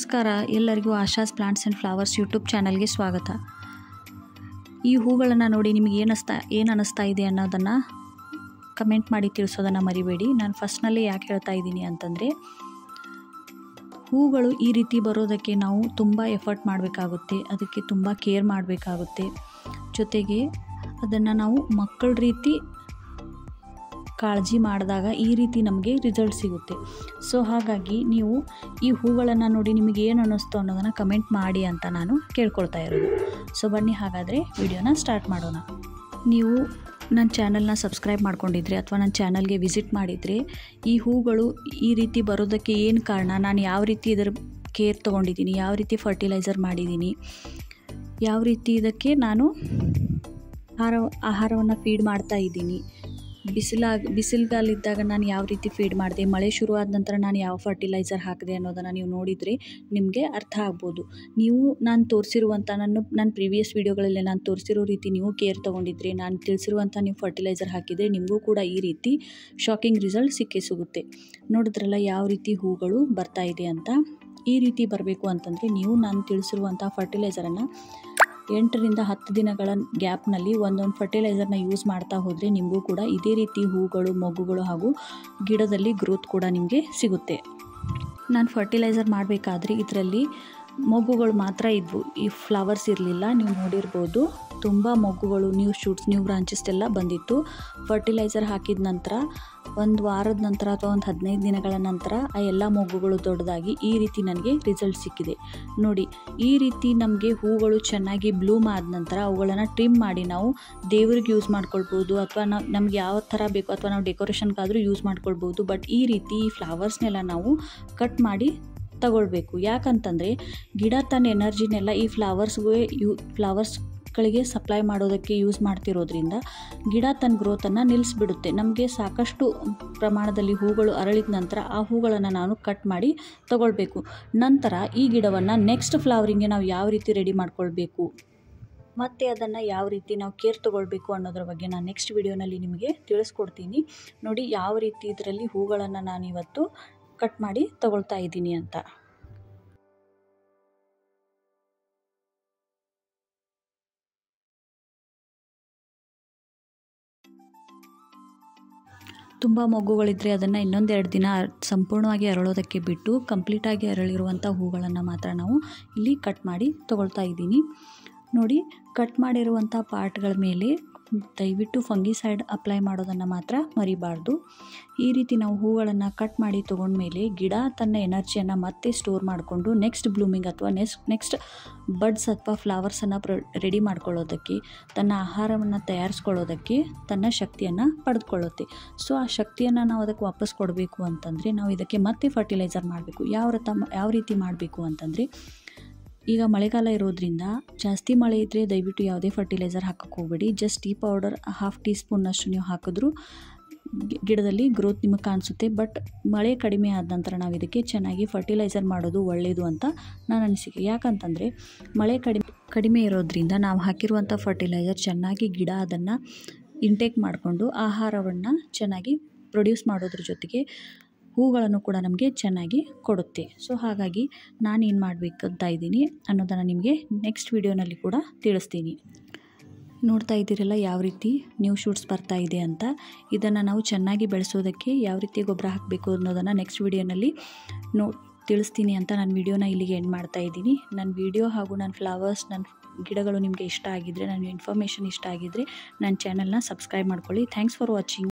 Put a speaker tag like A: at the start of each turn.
A: ನಮಸ್ಕಾರ, ಎಲ್ಲರಿಗೂ Asha's plants and flowers YouTube ಚಾನಲ್ಗೆ ಸ್ವಾಗತ. ಈ ಹೂಗಳನ್ನು ನೋಡಿ ನಿಮಗೆ ಏನು ಅನ್ನಿಸ್ತಾ ಇದೆ ಅನ್ನೋದನ್ನು ಕಮೆಂಟ್ ಮಾಡಿ ತಿಳಿಸೋದನ್ನು ಮರಿಬೇಡಿ. ನಾನು ಫಸ್ಟ್ನಲ್ಲೇ ಯಾಕೆ ಹೇಳ್ತಾ ಇದ್ದೀನಿ ಅಂತಂದರೆ, ಹೂಗಳು ಈ ರೀತಿ ಬರೋದಕ್ಕೆ ನಾವು ತುಂಬ ಎಫರ್ಟ್ ಮಾಡಬೇಕಾಗುತ್ತೆ, ಅದಕ್ಕೆ ತುಂಬ ಕೇರ್ ಮಾಡಬೇಕಾಗುತ್ತೆ. ಜೊತೆಗೆ ಅದನ್ನು ನಾವು ಮಕ್ಕಳ ರೀತಿ ಕಾಳಜಿ ಮಾಡಿದಾಗ ಈ ರೀತಿ ನಮಗೆ ರಿಸಲ್ಟ್ ಸಿಗುತ್ತೆ. ಸೊ ಹಾಗಾಗಿ ನೀವು ಈ ಹೂಗಳನ್ನು ನೋಡಿ ನಿಮಗೆ ಏನು ಅನ್ನಿಸ್ತು ಅನ್ನೋದನ್ನು ಕಮೆಂಟ್ ಮಾಡಿ ಅಂತ ನಾನು ಕೇಳ್ಕೊಳ್ತಾ ಇರೋದು. ಸೊ ಬನ್ನಿ ಹಾಗಾದರೆ ವಿಡಿಯೋನ ಸ್ಟಾರ್ಟ್ ಮಾಡೋಣ. ನೀವು ನನ್ನ ಚಾನಲ್ನ ಸಬ್ಸ್ಕ್ರೈಬ್ ಮಾಡ್ಕೊಂಡಿದ್ರೆ ಅಥವಾ ನನ್ನ ಚಾನಲ್ಗೆ ವಿಸಿಟ್ ಮಾಡಿದರೆ ಈ ಹೂಗಳು ಈ ರೀತಿ ಬರೋದಕ್ಕೆ ಏನು ಕಾರಣ, ನಾನು ಯಾವ ರೀತಿ ಇದರ ಕೇರ್ ತೊಗೊಂಡಿದ್ದೀನಿ, ಯಾವ ರೀತಿ ಫರ್ಟಿಲೈಸರ್ ಮಾಡಿದ್ದೀನಿ, ಯಾವ ರೀತಿ ಇದಕ್ಕೆ ನಾನು ಆಹಾರವನ್ನು ಫೀಡ್ ಮಾಡ್ತಾ ಇದ್ದೀನಿ, ಬಿಸಿಲುಗಾಲಿದ್ದಾಗ ನಾನು ಯಾವ ರೀತಿ ಫೀಡ್ ಮಾಡಿದೆ, ಮಳೆ ಶುರುವಾದ ನಂತರ ನಾನು ಯಾವ ಫರ್ಟಿಲೈಸರ್ ಹಾಕಿದೆ ಅನ್ನೋದನ್ನು ನೀವು ನೋಡಿದರೆ ನಿಮಗೆ ಅರ್ಥ ಆಗ್ಬೋದು. ನೀವು ನಾನು ತೋರಿಸಿರುವಂಥ ನನ್ನ ಪ್ರೀವಿಯಸ್ ವೀಡಿಯೋಗಳಲ್ಲಿ ನಾನು ತೋರಿಸಿರೋ ರೀತಿ ನೀವು ಕೇರ್ ತೊಗೊಂಡಿದ್ರೆ, ನಾನು ತಿಳಿಸಿರುವಂಥ ನೀವು ಫರ್ಟಿಲೈಸರ್ ಹಾಕಿದರೆ ನಿಮಗೂ ಕೂಡ ಈ ರೀತಿ ಶಾಕಿಂಗ್ ರಿಸಲ್ಟ್ ಸಿಗುತ್ತೆ. ನೋಡಿದ್ರಲ್ಲ ಯಾವ ರೀತಿ ಹೂಗಳು ಬರ್ತಾ ಇದೆ ಅಂತ. ಈ ರೀತಿ ಬರಬೇಕು ಅಂತಂದರೆ ನೀವು ನಾನು ತಿಳಿಸಿರುವಂಥ ಫರ್ಟಿಲೈಸರನ್ನು 8 ರಿಂದ 10 ದಿನಗಳ ಗ್ಯಾಪ್ನಲ್ಲಿ ಒಂದೊಂದು ಫರ್ಟಿಲೈಸರ್ನ ಯೂಸ್ ಮಾಡ್ತಾ ಹೋದರೆ ನಿಮಗೂ ಕೂಡ ಇದೇ ರೀತಿ ಹೂಗಳು, ಮೊಗ್ಗುಗಳು ಹಾಗೂ ಗಿಡದಲ್ಲಿ ಗ್ರೋತ್ ಕೂಡ ನಿಮಗೆ ಸಿಗುತ್ತೆ. ನಾನು ಫರ್ಟಿಲೈಸರ್ ಮಾಡಬೇಕಾದ್ರೆ ಇದರಲ್ಲಿ ಮೊಗ್ಗುಗಳು ಮಾತ್ರ ಇದ್ವು, ಈ ಫ್ಲವರ್ಸ್ ಇರಲಿಲ್ಲ. ನೀವು ನೋಡಿರ್ಬೋದು ತುಂಬ ಮೊಗ್ಗುಗಳು, ನ್ಯೂ ಶೂಟ್ಸ್, ನ್ಯೂ ಬ್ರಾಂಚಸ್ ಎಲ್ಲ ಬಂದಿತ್ತು. ಫರ್ಟಿಲೈಸರ್ ಹಾಕಿದ ನಂತರ ಒಂದು ವಾರದ ನಂತರ ಅಥವಾ ಒಂದು 15 ದಿನಗಳ ನಂತರ ಆ ಎಲ್ಲ ಮೊಗ್ಗುಗಳು ದೊಡ್ಡದಾಗಿ ಈ ರೀತಿ ನನಗೆ ರಿಸಲ್ಟ್ ಸಿಕ್ಕಿದೆ. ನೋಡಿ, ಈ ರೀತಿ ನಮಗೆ ಹೂಗಳು ಚೆನ್ನಾಗಿ ಬ್ಲೂಮ್ ಆದ ನಂತರ ಅವುಗಳನ್ನು ಟ್ರಿಮ್ ಮಾಡಿ ನಾವು ದೇವ್ರಿಗೆ ಯೂಸ್ ಮಾಡ್ಕೊಳ್ಬೋದು, ಅಥವಾ ನಮ್ಗೆ ಯಾವ ಥರ ಬೇಕು ಅಥವಾ ನಾವು ಡೆಕೋರೇಷನ್ಗಾದರೂ ಯೂಸ್ ಮಾಡ್ಕೊಳ್ಬೋದು. ಬಟ್ ಈ ರೀತಿ ಈ ಫ್ಲವರ್ಸ್ನೆಲ್ಲ ನಾವು ಕಟ್ ಮಾಡಿ ತಗೊಳ್ಬೇಕು. ಯಾಕಂತಂದರೆ ಗಿಡ ತನ್ನ ಎನರ್ಜಿನೆಲ್ಲ ಈ ಫ್ಲವರ್ಸ್ಗಳಿಗೆ ಸಪ್ಲೈ ಮಾಡೋದಕ್ಕೆ ಯೂಸ್ ಮಾಡ್ತಿರೋದ್ರಿಂದ ಗಿಡ ತನ್ನ ಗ್ರೋತನ್ನು ನಿಲ್ಲಿಸ್ಬಿಡುತ್ತೆ. ನಮಗೆ ಸಾಕಷ್ಟು ಪ್ರಮಾಣದಲ್ಲಿ ಹೂಗಳು ಅರಳಿದ ನಂತರ ಆ ಹೂಗಳನ್ನು ನಾನು ಕಟ್ ಮಾಡಿ ತಗೊಳ್ಬೇಕು. ನಂತರ ಈ ಗಿಡವನ್ನು ನೆಕ್ಸ್ಟ್ ಫ್ಲವರಿಂಗ್ಗೆ ನಾವು ಯಾವ ರೀತಿ ರೆಡಿ ಮಾಡ್ಕೊಳ್ಬೇಕು ಮತ್ತು ಅದನ್ನು ಯಾವ ರೀತಿ ನಾವು ಕೇರ್ ತೊಗೊಳ್ಬೇಕು ಅನ್ನೋದ್ರ ಬಗ್ಗೆ ನಾನು ನೆಕ್ಸ್ಟ್ ವಿಡಿಯೋನಲ್ಲಿ ನಿಮಗೆ ತಿಳಿಸ್ಕೊಡ್ತೀನಿ. ನೋಡಿ ಯಾವ ರೀತಿ ಇದರಲ್ಲಿ ಹೂಗಳನ್ನು ನಾನಿವತ್ತು ಕಟ್ ಮಾಡಿ ತಗೊಳ್ತಾ ಇದ್ದೀನಿ ಅಂತ. ತುಂಬ ಮೊಗ್ಗುಗಳಿದ್ದರೆ ಅದನ್ನು ಇನ್ನೊಂದು 2 ದಿನ ಸಂಪೂರ್ಣವಾಗಿ ಅರಳೋದಕ್ಕೆ ಬಿಟ್ಟು ಕಂಪ್ಲೀಟಾಗಿ ಅರಳಿರುವಂಥ ಹೂಗಳನ್ನು ಮಾತ್ರ ನಾವು ಇಲ್ಲಿ ಕಟ್ ಮಾಡಿ ತಗೊಳ್ತಾ ಇದ್ದೀನಿ. ನೋಡಿ, ಕಟ್ ಮಾಡಿರುವಂಥ ಪಾರ್ಟ್ಗಳ ಮೇಲೆ ದಯವಿಟ್ಟು ಫಂಗಿಸೈಡ್ ಅಪ್ಲೈ ಮಾಡೋದನ್ನು ಮಾತ್ರ ಮರಿಬಾರ್ದು. ಈ ರೀತಿ ನಾವು ಹೂಗಳನ್ನು ಕಟ್ ಮಾಡಿ ತೊಗೊಂಡ್ಮೇಲೆ ಗಿಡ ತನ್ನ ಎನರ್ಜಿಯನ್ನು ಮತ್ತೆ ಸ್ಟೋರ್ ಮಾಡಿಕೊಂಡು ನೆಕ್ಸ್ಟ್ ಬ್ಲೂಮಿಂಗ್ ಅಥವಾ ನೆಕ್ಸ್ಟ್ ಬಡ್ಸ್ ಅಥವಾ ಫ್ಲವರ್ಸನ್ನು ರೆಡಿ ಮಾಡ್ಕೊಳ್ಳೋದಕ್ಕೆ, ತನ್ನ ಆಹಾರವನ್ನು ತಯಾರಿಸ್ಕೊಳ್ಳೋದಕ್ಕೆ ತನ್ನ ಶಕ್ತಿಯನ್ನು ಪಡೆದುಕೊಳ್ಳುತ್ತೆ. ಸೊ ಆ ಶಕ್ತಿಯನ್ನು ನಾವು ಅದಕ್ಕೆ ವಾಪಸ್ ಕೊಡಬೇಕು ಅಂತಂದರೆ ನಾವು ಇದಕ್ಕೆ ಮತ್ತೆ ಫರ್ಟಿಲೈಸರ್ ಮಾಡಬೇಕು. ಯಾವ ರೀತಿ ಮಾಡಬೇಕು ಅಂತಂದರೆ, ಈಗ ಮಳೆಗಾಲ ಇರೋದ್ರಿಂದ ಜಾಸ್ತಿ ಮಳೆ ಇದ್ದರೆ ದಯವಿಟ್ಟು ಯಾವುದೇ ಫರ್ಟಿಲೈಸರ್ ಹಾಕೋಕ್ಕೆ ಹೋಗಬೇಡಿ. ಜಸ್ಟ್ ಟೀ ಪೌಡರ್ 1/2 ಟೀ ಸ್ಪೂನ್ನಷ್ಟು ನೀವು ಹಾಕಿದ್ರೂ ಗಿಡದಲ್ಲಿ ಗ್ರೋತ್ ನಿಮಗೆ ಕಾಣಿಸುತ್ತೆ. ಬಟ್ ಮಳೆ ಕಡಿಮೆ ಆದ ನಂತರ ನಾವು ಇದಕ್ಕೆ ಚೆನ್ನಾಗಿ ಫರ್ಟಿಲೈಸರ್ ಮಾಡೋದು ಒಳ್ಳೆಯದು ಅಂತ ನನ್ನ ಅನಿಸಿಕೆ. ಯಾಕಂತಂದರೆ ಮಳೆ ಕಡಿಮೆ ಇರೋದ್ರಿಂದ ನಾವು ಹಾಕಿರುವಂಥ ಫರ್ಟಿಲೈಸರ್ ಚೆನ್ನಾಗಿ ಗಿಡ ಅದನ್ನು ಇಂಟೇಕ್ ಮಾಡಿಕೊಂಡು ಆಹಾರವನ್ನು ಚೆನ್ನಾಗಿ ಪ್ರೊಡ್ಯೂಸ್ ಮಾಡೋದ್ರ ಜೊತೆಗೆ ಹೂಗಳನ್ನು ಕೂಡ ನಮಗೆ ಚೆನ್ನಾಗಿ ಕೊಡುತ್ತೆ. ಸೊ ಹಾಗಾಗಿ ನಾನೇನು ಮಾಡಬೇಕಂತ ಇದ್ದೀನಿ ಅನ್ನೋದನ್ನು ನಿಮಗೆ ನೆಕ್ಸ್ಟ್ ವಿಡಿಯೋನಲ್ಲಿ ಕೂಡ ತಿಳಿಸ್ತೀನಿ. ನೋಡ್ತಾ ಇದ್ದೀರಲ್ಲ ಯಾವ ರೀತಿ ನ್ಯೂ ಶೂಟ್ಸ್ ಬರ್ತಾ ಇದೆ ಅಂತ. ಇದನ್ನು ನಾವು ಚೆನ್ನಾಗಿ ಬೆಳೆಸೋದಕ್ಕೆ ಯಾವ ರೀತಿ ಗೊಬ್ಬರ ಹಾಕಬೇಕು ಅನ್ನೋದನ್ನು ನೆಕ್ಸ್ಟ್ ವಿಡಿಯೋನಲ್ಲಿ ತಿಳಿಸ್ತೀನಿ ಅಂತ ನಾನು ವಿಡಿಯೋನ ಇಲ್ಲಿಗೆ ಎಂಡ್ ಮಾಡ್ತಾ ಇದ್ದೀನಿ. ನನ್ನ ವಿಡಿಯೋ ಹಾಗೂ ನನ್ನ ಫ್ಲವರ್ಸ್, ನನ್ನ ಗಿಡಗಳು ನಿಮಗೆ ಇಷ್ಟ ಆಗಿದ್ದರೆ, ನನ್ನ ಇನ್ಫಾರ್ಮೇಷನ್ ಇಷ್ಟ ಆಗಿದ್ದರೆ ನನ್ನ ಚಾನಲ್ನ ಸಬ್ಸ್ಕ್ರೈಬ್ ಮಾಡ್ಕೊಳ್ಳಿ. Thanks for watching.